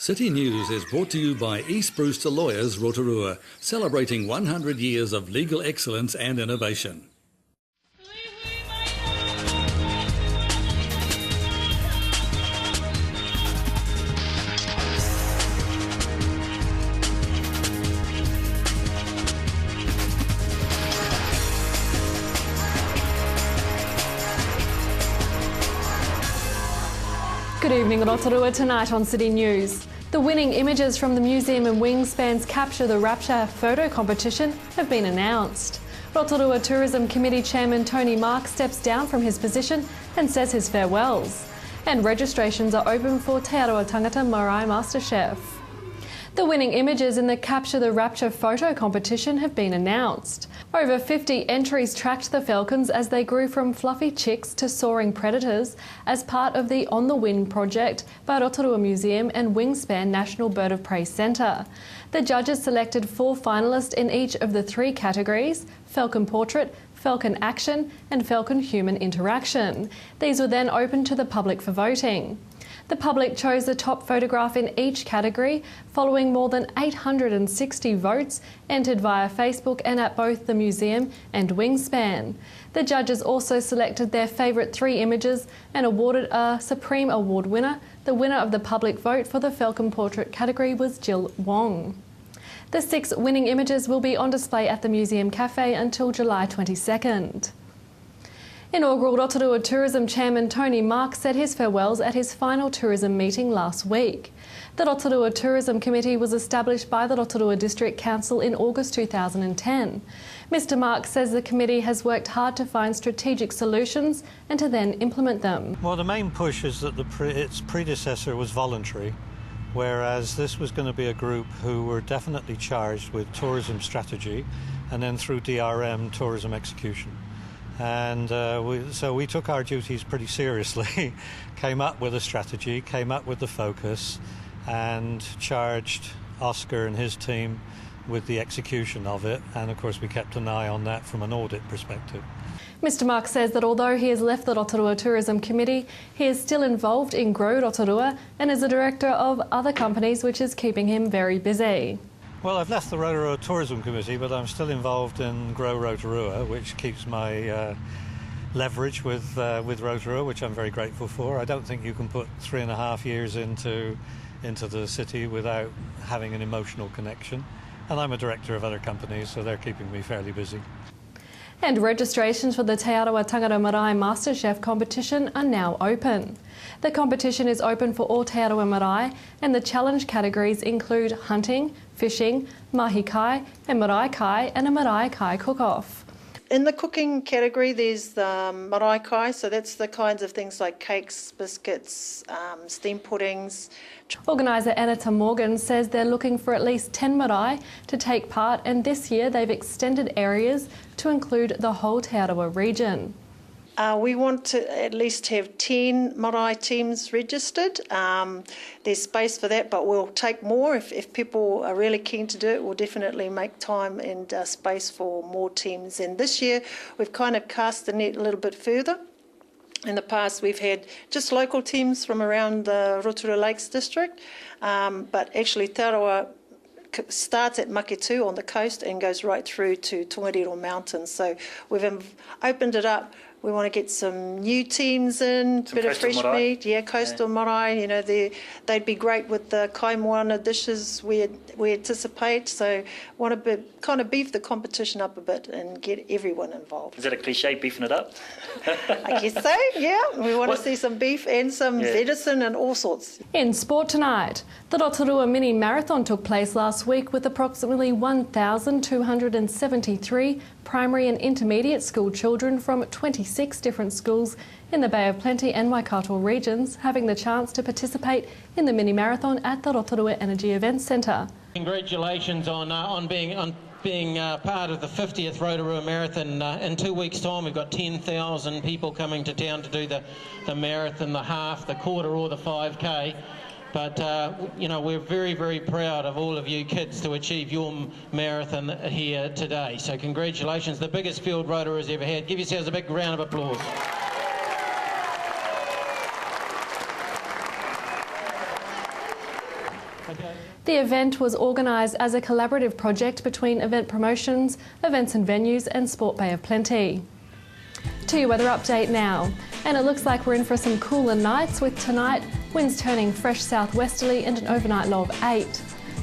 City News is brought to you by East Brewster Lawyers Rotorua, celebrating 100 years of legal excellence and innovation. Good evening, Rotorua. Tonight on City News. The winning images from the museum and Wingspan's Capture the Rapture photo competition have been announced. Rotorua Tourism Committee Chairman Tony Mark steps down from his position and says his farewells. And registrations are open for Te Arawa Tangata Marae MasterChef. The winning images in the Capture the Rapture photo competition have been announced. Over 50 entries tracked the falcons as they grew from fluffy chicks to soaring predators as part of the On the Wing project by Rotorua Museum and Wingspan National Bird of Prey Centre. The judges selected 4 finalists in each of the 3 categories: falcon portrait, falcon action and falcon human interaction. These were then opened to the public for voting. The public chose the top photograph in each category following more than 860 votes entered via Facebook and at both the museum and Wingspan. The judges also selected their favourite 3 images and awarded a Supreme Award winner. The winner of the public vote for the Falcon Portrait category was Jill Wong. The 6 winning images will be on display at the Museum Cafe until July 22nd. Inaugural Rotorua Tourism Chairman Tony Mark said his farewells at his final tourism meeting last week. The Rotorua Tourism Committee was established by the Rotorua District Council in August 2010. Mr Mark says the committee has worked hard to find strategic solutions and to then implement them. Well, the main push is that its predecessor was voluntary, whereas this was going to be a group who were definitely charged with tourism strategy and then through DRM, tourism execution. And so we took our duties pretty seriously, came up with a strategy, came up with the focus and charged Oscar and his team with the execution of it, and of course we kept an eye on that from an audit perspective. Mr Mark says that although he has left the Rotorua Tourism Committee, he is still involved in Grow Rotorua and is a director of other companies, which is keeping him very busy. Well, I've left the Rotorua Tourism Committee, but I'm still involved in Grow Rotorua, which keeps my leverage with Rotorua, which I'm very grateful for. I don't think you can put 3.5 years into the city without having an emotional connection. And I'm a director of other companies, so they're keeping me fairly busy. And registrations for the Te Arawa Tangata Marae MasterChef competition are now open. The competition is open for all Te Arawa Marae, and the challenge categories include hunting, fishing, mahi kai and marae kai, and a marae kai cook-off. In the cooking category, there's the marae kai, so that's the kinds of things like cakes, biscuits, steamed puddings. Organiser Anita Morgan says they're looking for at least 10 marae to take part, and this year they've extended areas to include the whole Te Arawa region. We want to at least have 10 marae teams registered. There's space for that, but we'll take more. If people are really keen to do it, we'll definitely make time and space for more teams. And this year, we've kind of cast the net a little bit further. In the past, we've had just local teams from around the Rotorua Lakes district, but actually Te Arawa starts at Maketu on the coast and goes right through to Tongariro Mountains. So we've opened it up. We want to get some new teams in, a bit of fresh meat, coastal marae. You know, they'd be great with the kai moana dishes we anticipate. So want to kind of beef the competition up a bit and get everyone involved. Is that a cliche, beefing it up? I guess so, yeah. We want to see some beef and some venison and all sorts. In sport tonight, the Rotorua Mini Marathon took place last week with approximately 1,273 primary and intermediate school children from 26 different schools in the Bay of Plenty and Waikato regions having the chance to participate in the mini marathon at the Rotorua Energy Events Centre. Congratulations on being part of the 50th Rotorua Marathon. In 2 weeks' time, we've got 10,000 people coming to town to do the marathon, the half, the quarter or the 5K. But, you know, we're very, very proud of all of you kids to achieve your marathon here today. So congratulations, the biggest field Rotorua has ever had. Give yourselves a big round of applause. The event was organised as a collaborative project between Event Promotions, Events and Venues and Sport Bay of Plenty. To your weather update now, and it looks like we're in for some cooler nights with tonight winds turning fresh southwesterly and an overnight low of 8.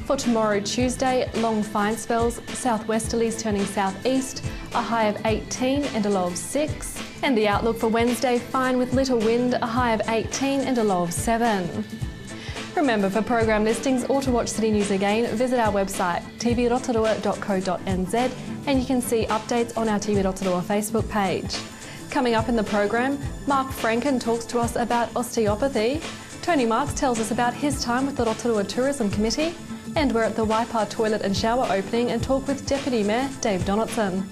For tomorrow Tuesday, long fine spells, southwesterlies turning southeast, a high of 18 and a low of 6. And the outlook for Wednesday, fine with little wind, a high of 18 and a low of 7. Remember, for program listings or to watch City News again, visit our website tvrotorua.co.nz and you can see updates on our TV Rotorua Facebook page. Coming up in the program, Mark Franken talks to us about osteopathy, Tony Marks tells us about his time with the Rotorua Tourism Committee, and we're at the Waipa Toilet and Shower opening and talk with Deputy Mayor Dave Donaldson.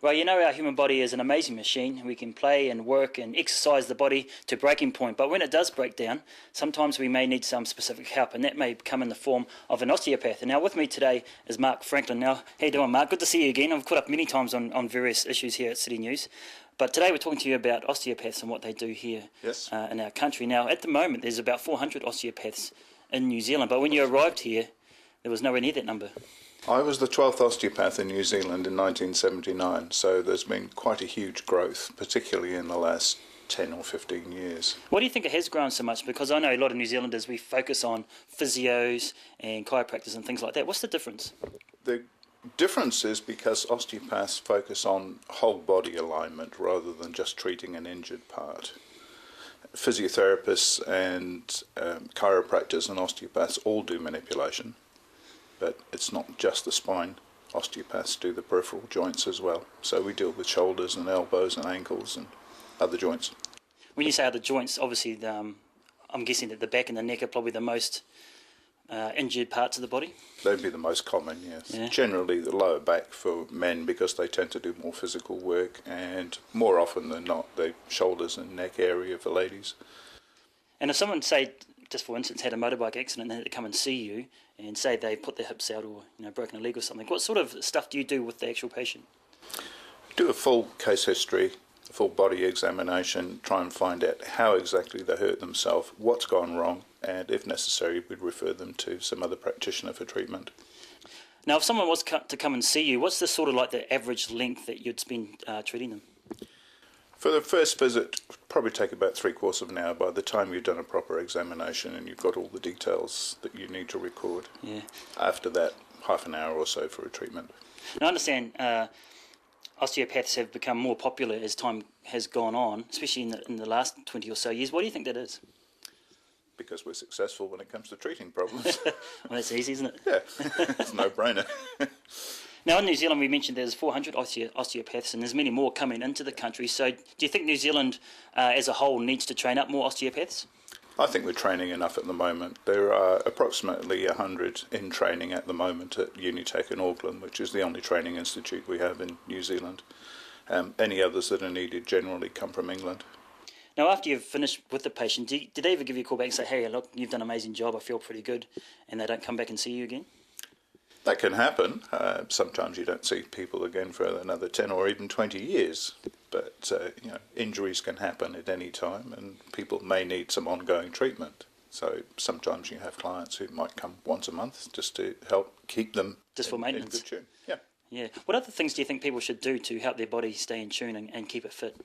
Well, you know, our human body is an amazing machine. We can play and work and exercise the body to breaking point. But when it does break down, sometimes we may need some specific help, and that may come in the form of an osteopath. And now with me today is Mark Franklin. Now, how you doing, Mark? Good to see you again. I've caught up many times on various issues here at City News. But today we're talking to you about osteopaths and what they do here in our country. Now, at the moment, there's about 400 osteopaths in New Zealand. But when you arrived here, there was nowhere near that number. I was the 12th osteopath in New Zealand in 1979, so there's been quite a huge growth, particularly in the last 10 or 15 years. Why do you think it has grown so much? Because I know a lot of New Zealanders, we focus on physios and chiropractors and things like that. What's the difference? The difference is because osteopaths focus on whole body alignment rather than just treating an injured part. Physiotherapists and chiropractors and osteopaths all do manipulation. But it's not just the spine. Osteopaths do the peripheral joints as well. So we deal with shoulders and elbows and ankles and other joints. When you say other joints, obviously I'm guessing that the back and the neck are probably the most injured parts of the body? They'd be the most common, yes. Yeah. Generally the lower back for men because they tend to do more physical work, and more often than not the shoulders and neck area for ladies. And if someone, say, just for instance, had a motorbike accident and they had to come and see you, and say they put their hips out or broken a leg or something, what sort of stuff do you do with the actual patient? Do a full case history, a full body examination, try and find out how exactly they hurt themselves, what's gone wrong, and if necessary we'd refer them to some other practitioner for treatment. Now if someone was to come and see you, what's the sort of like the average length that you'd spend treating them? For the first visit, probably take about 3/4 of an hour by the time you've done a proper examination and you've got all the details that you need to record. Yeah. After that, half an hour or so for a treatment. Now I understand osteopaths have become more popular as time has gone on, especially in the last 20 or so years. Why do you think that is? Because we're successful when it comes to treating problems. Well, that's easy, isn't it? Yeah, it's a no-brainer. Now, in New Zealand, we mentioned there's 400 osteopaths, and there's many more coming into the country. So do you think New Zealand as a whole needs to train up more osteopaths? I think we're training enough at the moment. There are approximately 100 in training at the moment at Unitec in Auckland, which is the only training institute we have in New Zealand. Any others that are needed generally come from England. Now, after you've finished with the patient, did they ever give you a call back and say, hey, look, you've done an amazing job, I feel pretty good, and they don't come back and see you again? That can happen. Sometimes you don't see people again for another 10 or even 20 years. But injuries can happen at any time, and people may need some ongoing treatment. So sometimes you have clients who might come once a month just to help keep them just for maintenance. In good tune. Yeah. Yeah. What other things do you think people should do to help their body stay in tune and keep it fit?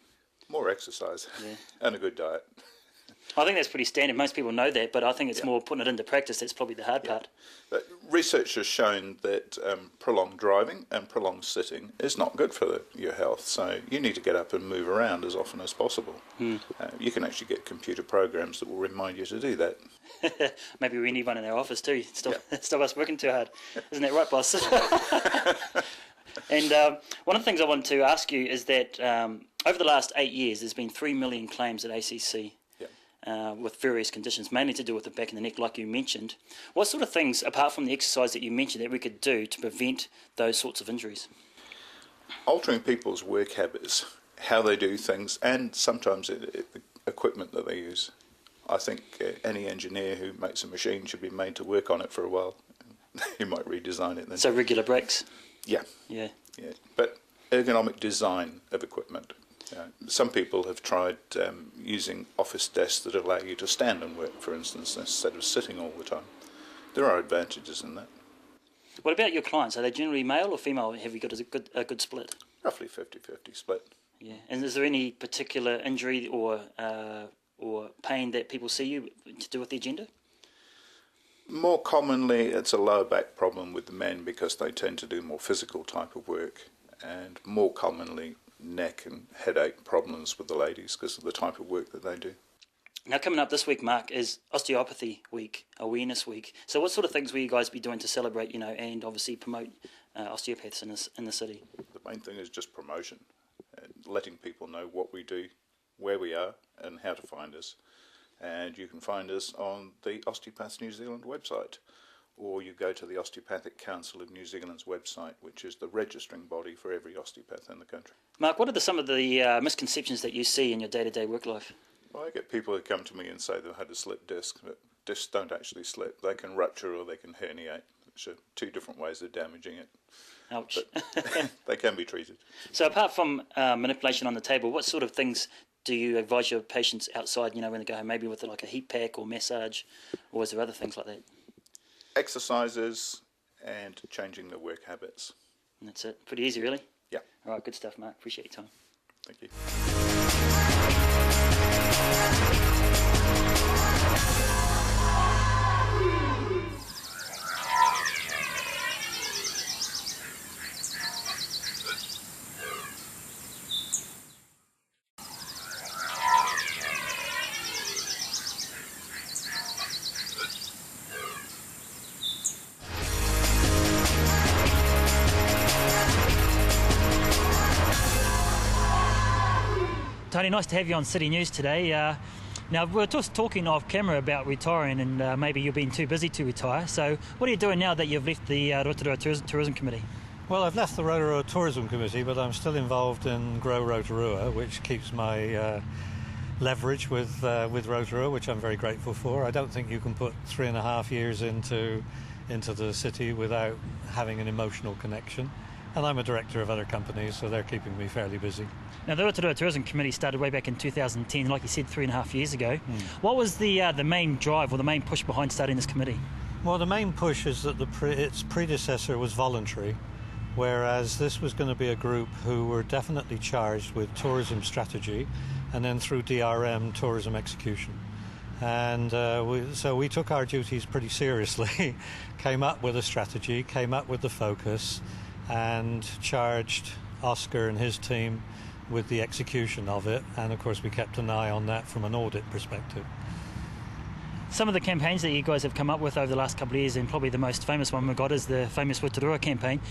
More exercise and a good diet. I think that's pretty standard. Most people know that, but I think it's more putting it into practice that's probably the hard part. But research has shown that prolonged driving and prolonged sitting is not good for your health, so you need to get up and move around as often as possible. You can actually get computer programs that will remind you to do that. Maybe we need one in our office too. Stop us working too hard. Isn't that right, boss? And one of the things I wanted to ask you is that over the last 8 years, there's been 3 million claims at ACC. with various conditions, mainly to do with the back and the neck, like you mentioned. What sort of things, apart from the exercise that you mentioned, that we could do to prevent those sorts of injuries? Altering people's work habits, how they do things, and sometimes the equipment that they use. I think any engineer who makes a machine should be made to work on it for a while. You might redesign it then. So regular breaks? Yeah. Yeah. But ergonomic design of equipment. Some people have tried using office desks that allow you to stand and work, for instance, instead of sitting all the time. There are advantages in that. What about your clients? Are they generally male or female? Have you got a good split? Roughly 50-50 split. Yeah. And is there any particular injury or pain that people see you to do with their gender? More commonly, it's a lower back problem with the men because they tend to do more physical type of work, and more commonly neck and headache problems with the ladies because of the type of work that they do. Now, coming up this week, Mark, is Osteopathy Week, Awareness Week. So what sort of things will you guys be doing to celebrate, and obviously promote osteopaths in the city? The main thing is just promotion, and letting people know what we do, where we are, and how to find us. And you can find us on the Osteopaths New Zealand website, or you go to the Osteopathic Council of New Zealand's website, which is the registering body for every osteopath in the country. Mark, what are some of the misconceptions that you see in your day-to-day work life? Well, I get people who come to me and say they've had a slipped disc, but discs don't actually slip. They can rupture or they can herniate, which are two different ways of damaging it. Ouch. But they can be treated. So apart from manipulation on the table, what sort of things do you advise your patients outside, when they go home, maybe with like a heat pack or massage, or is there other things like that? Exercises and changing their work habits. And that's it. Pretty easy, really? Yeah. All right, good stuff, Mark. Appreciate your time. Thank you. Tony, nice to have you on City News today. Now, we're just talking off camera about retiring, and maybe you've been too busy to retire. So what are you doing now that you've left the Rotorua Tourism Committee? Well, I've left the Rotorua Tourism Committee, but I'm still involved in Grow Rotorua, which keeps my leverage with Rotorua, which I'm very grateful for. I don't think you can put 3.5 years into the city without having an emotional connection. And I'm a director of other companies, so they're keeping me fairly busy. Now, the Rotorua Tourism Committee started way back in 2010, like you said, 3.5 years ago. What was the main drive or the main push behind starting this committee? Well, the main push is that its predecessor was voluntary, whereas this was going to be a group who were definitely charged with tourism strategy and then through DRM, tourism execution. And so we took our duties pretty seriously, came up with a strategy, came up with the focus, and charged Oscar and his team with the execution of it. And of course we kept an eye on that from an audit perspective. Some of the campaigns that you guys have come up with over the last couple of years, and probably the most famous one we've got is the famous Rotorua campaign.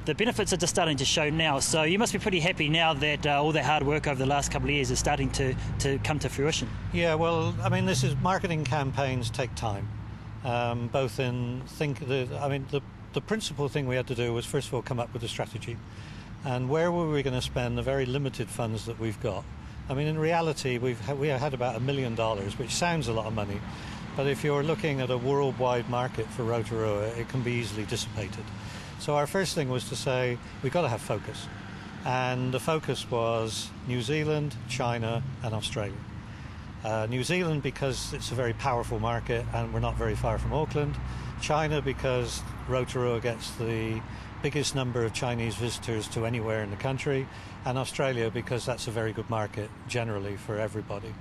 The benefits are just starting to show now, so you must be pretty happy now that all that hard work over the last couple of years is starting to come to fruition. Yeah, well, I mean, marketing campaigns take time. The principal thing we had to do was, first of all, come up with a strategy. And where were we going to spend the very limited funds that we've got? I mean, in reality, we had about $1 million, which sounds a lot of money. But if you're looking at a worldwide market for Rotorua, it can be easily dissipated. So our first thing was to say, we've got to have focus. And the focus was New Zealand, China, and Australia. New Zealand because it's a very powerful market and we're not very far from Auckland. China because Rotorua gets the biggest number of Chinese visitors to anywhere in the country, and Australia because that's a very good market generally for everybody.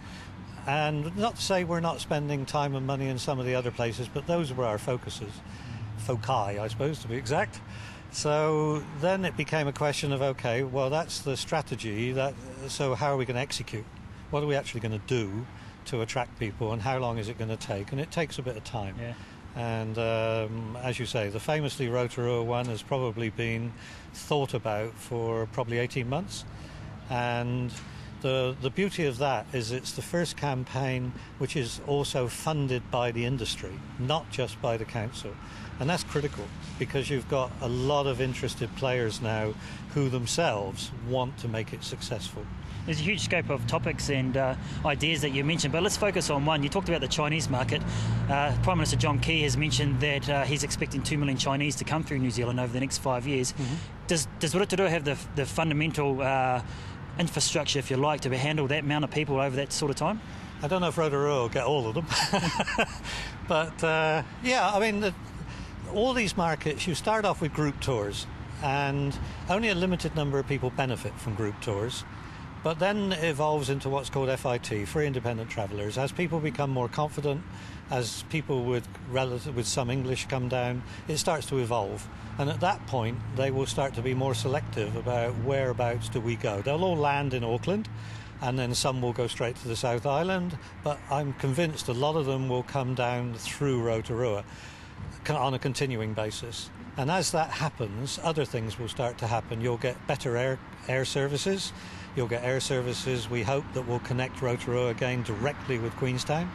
And not to say we're not spending time and money in some of the other places, but those were our focuses. Foci, I suppose, to be exact. So then it became a question of, okay, well, that's the strategy, so how are we going to execute? What are we actually going to do to attract people, and how long is it going to take? And it takes a bit of time. Yeah. And as you say, the famously Rotorua one has probably been thought about for probably 18 months. And the beauty of that is it's the first campaign which is also funded by the industry, not just by the council. And that's critical because you've got a lot of interested players now who themselves want to make it successful. There's a huge scope of topics and ideas that you mentioned, but let's focus on one. You talked about the Chinese market. Prime Minister John Key has mentioned that he's expecting 2 million Chinese to come through New Zealand over the next 5 years. Mm-hmm. Does Rotorua have the fundamental infrastructure, if you like, to handle that amount of people over that sort of time? I don't know if Rotorua will get all of them. But, yeah, I mean, all these markets, you start off with group tours, and only a limited number of people benefit from group tours. But then it evolves into what's called FIT, Free Independent Travellers. As people become more confident, as people with some English come down, it starts to evolve. And at that point, they will start to be more selective about whereabouts do we go. They'll all land in Auckland, and then some will go straight to the South Island. But I'm convinced a lot of them will come down through Rotorua on a continuing basis. And as that happens, other things will start to happen. You'll get better air services. You'll get air services, we hope, that will connect Rotorua again directly with Queenstown.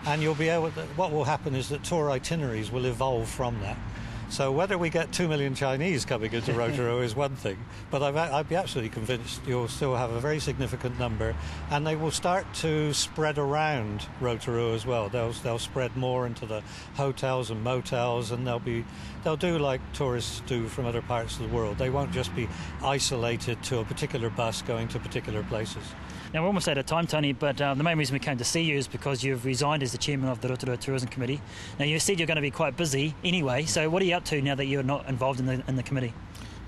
And you'll be able to, what will happen is that tour itineraries will evolve from that. So whether we get 2 million Chinese coming into Rotorua is one thing, but I'd be absolutely convinced you'll still have a very significant number, and they will start to spread around Rotorua as well. They'll spread more into the hotels and motels, and they'll do like tourists do from other parts of the world. They won't just be isolated to a particular bus going to particular places. Now, we're almost out of time, Tony, but the main reason we came to see you is because you've resigned as the chairman of the Rotorua Tourism Committee. Now, you said you're going to be quite busy anyway, so what are you up to now that you're not involved in the committee?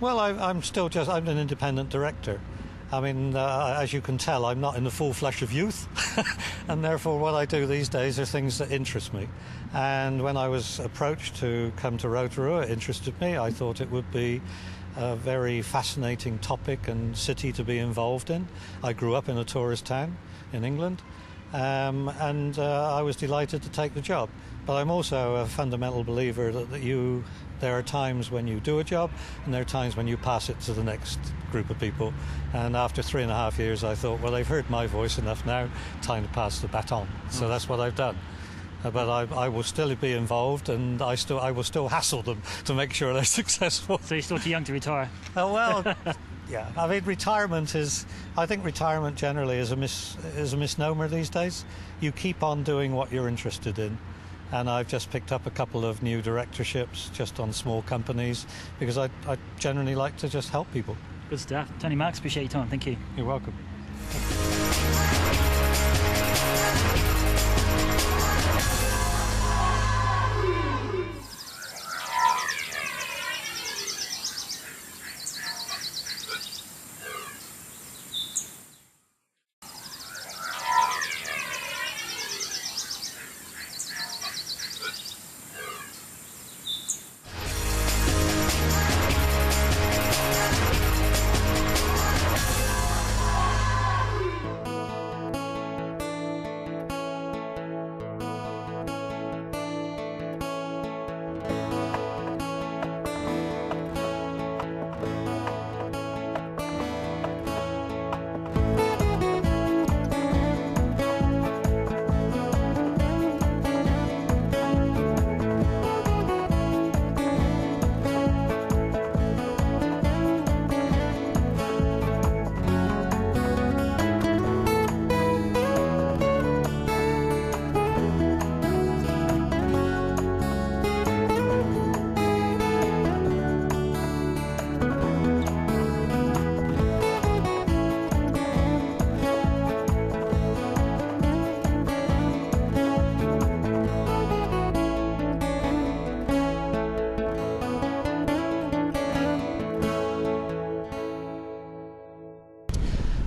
Well, I'm an independent director. I mean, as you can tell, I'm not in the full flush of youth, and therefore what I do these days are things that interest me. And when I was approached to come to Rotorua, it interested me. I thought it would be a very fascinating topic and city to be involved in. I grew up in a tourist town in England, and I was delighted to take the job. But I'm also a fundamental believer that there are times when you do a job and there are times when you pass it to the next group of people. And after 3.5 years, I thought, well, they've heard my voice enough now, time to pass the baton. So that's what I've done. But I will still be involved, and I will still hassle them to make sure they're successful. So you're still too young to retire? Oh, well, yeah. I mean, I think retirement generally is a misnomer these days. You keep on doing what you're interested in. And I've just picked up a couple of new directorships just on small companies because I generally like to just help people. Good stuff. Tony Marks, appreciate your time. Thank you. You're welcome.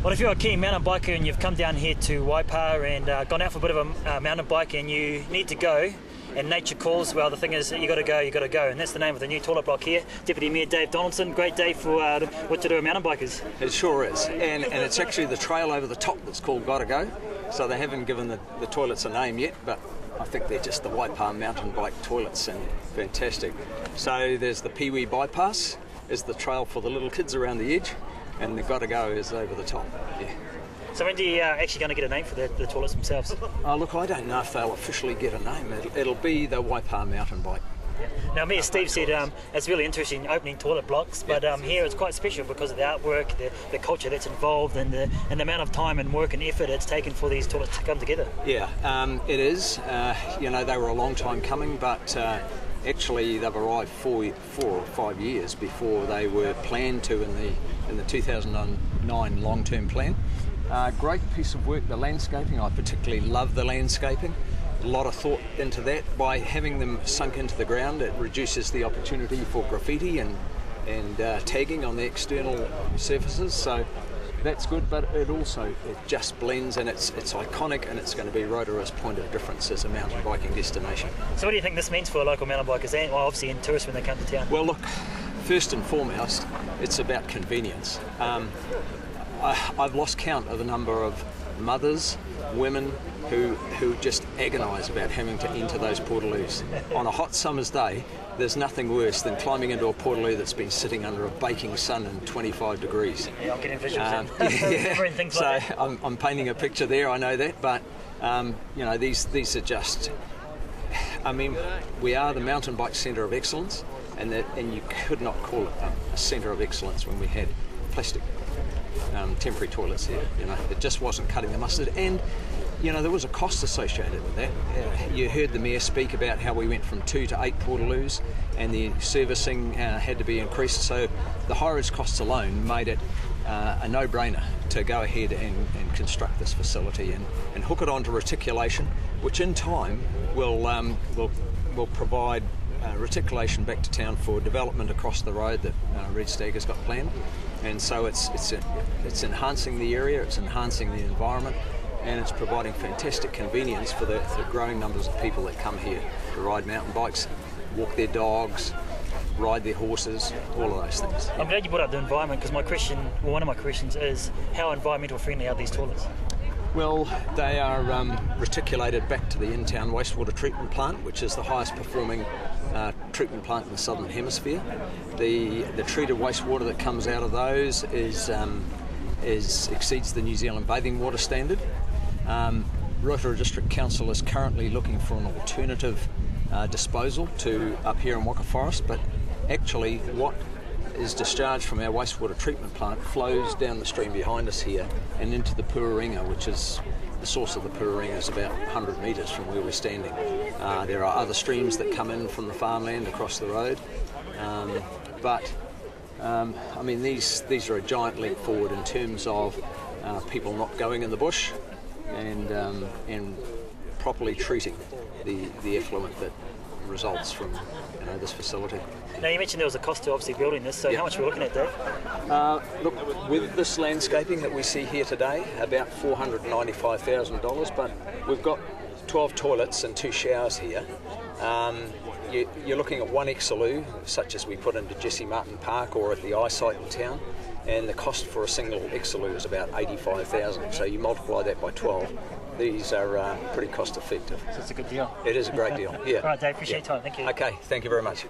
Well, if you're a keen mountain biker and you've come down here to Waipa and gone out for a bit of a mountain bike and you need to go and nature calls, well, the thing is you got to go, and that's the name of the new toilet block here. Deputy Mayor Dave Donaldson, great day for Rotorua mountain bikers. It sure is, and it's actually the trail over the top that's called Gotta Go, so they haven't given the toilets a name yet, but I think they're just the Waipa mountain bike toilets, and fantastic. So there's the Pee-wee bypass, is the trail for the little kids around the edge, and the Gotta Go is over the top. Yeah. So when are you actually going to get a name for the toilets themselves? Look, I don't know if they'll officially get a name. It'll be the Waipa mountain bike. Now, me as Steve said, it's really interesting opening toilet blocks, but here it's quite special because of the artwork, the culture that's involved, and the amount of time and work and effort it's taken for these toilets to come together. Yeah, it is. They were a long time coming, but actually they've arrived 4 or 5 years before they were planned to in the 2009 long-term plan. Great piece of work, the landscaping. I particularly love the landscaping. A lot of thought into that. By having them sunk into the ground, it reduces the opportunity for graffiti and tagging on the external surfaces, so that's good, but it just blends, and it's iconic, and it's going to be Rotorua's point of difference as a mountain biking destination. So what do you think this means for local mountain bikers and obviously in tourists when they come to town? Well, look, first and foremost, it's about convenience. I've lost count of the number of mothers, women who just agonise about having to enter those portaloos. On a hot summer's day, there's nothing worse than climbing into a portaloo that's been sitting under a baking sun and 25 degrees. Yeah, I'm getting visuals. Things so like that. I'm painting a picture there, I know that, but these are just... I mean, we are the mountain bike centre of excellence, and you could not call it a centre of excellence when we had plastic temporary toilets here. It just wasn't cutting the mustard, and there was a cost associated with that. You heard the Mayor speak about how we went from 2 to 8 portaloos, and the servicing had to be increased, so the high-risk costs alone made it a no-brainer to go ahead and construct this facility and hook it onto reticulation, which in time will provide reticulation back to town for development across the road that Red Stag has got planned. And so it's enhancing the area, it's enhancing the environment, and it's providing fantastic convenience for the growing numbers of people that come here to ride mountain bikes, walk their dogs, ride their horses, all of those things. I'm glad you brought up the environment, because one of my questions is, how environmental friendly are these toilets? Well, they are reticulated back to the in-town wastewater treatment plant, which is the highest performing treatment plant in the southern hemisphere. The treated wastewater that comes out of those exceeds the New Zealand bathing water standard. Rotorua District Council is currently looking for an alternative disposal to up here in Waka Forest, but actually what is discharged from our wastewater treatment plant flows down the stream behind us here and into the Pururinga, which is the source of the Pururinga is about 100 metres from where we're standing. There are other streams that come in from the farmland across the road, I mean these are a giant leap forward in terms of people not going in the bush and properly treating the effluent that results from this facility. Now, you mentioned there was a cost to obviously building this, so how much are we looking at, Dave? Look, with this landscaping that we see here today, about $495,000, but we've got 12 toilets and 2 showers here. You're looking at 1 exaloo, such as we put into Jesse Martin Park or at the eyesight in town, and the cost for a single exaloo is about $85,000, so you multiply that by 12. These are pretty cost effective. So it's a good deal. It is a great deal, yeah. All right, Dave, appreciate your time. Thank you. Okay, thank you very much.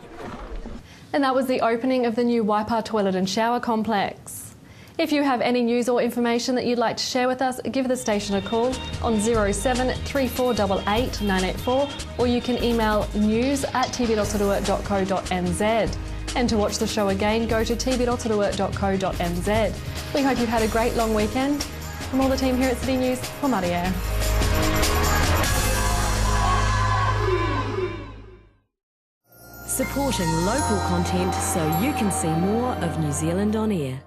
And that was the opening of the new Waipa Toilet and Shower Complex. If you have any news or information that you'd like to share with us, give the station a call on 07 3488 984, or you can email news@tvrotorua.co.nz. And to watch the show again, go to tvrotorua.co.nz. We hope you've had a great long weekend. From all the team here at City News, for Maria. Supporting local content so you can see more of New Zealand on air.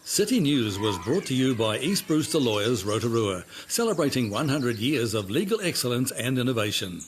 City News was brought to you by East Brewster Lawyers Rotorua, celebrating 100 years of legal excellence and innovation.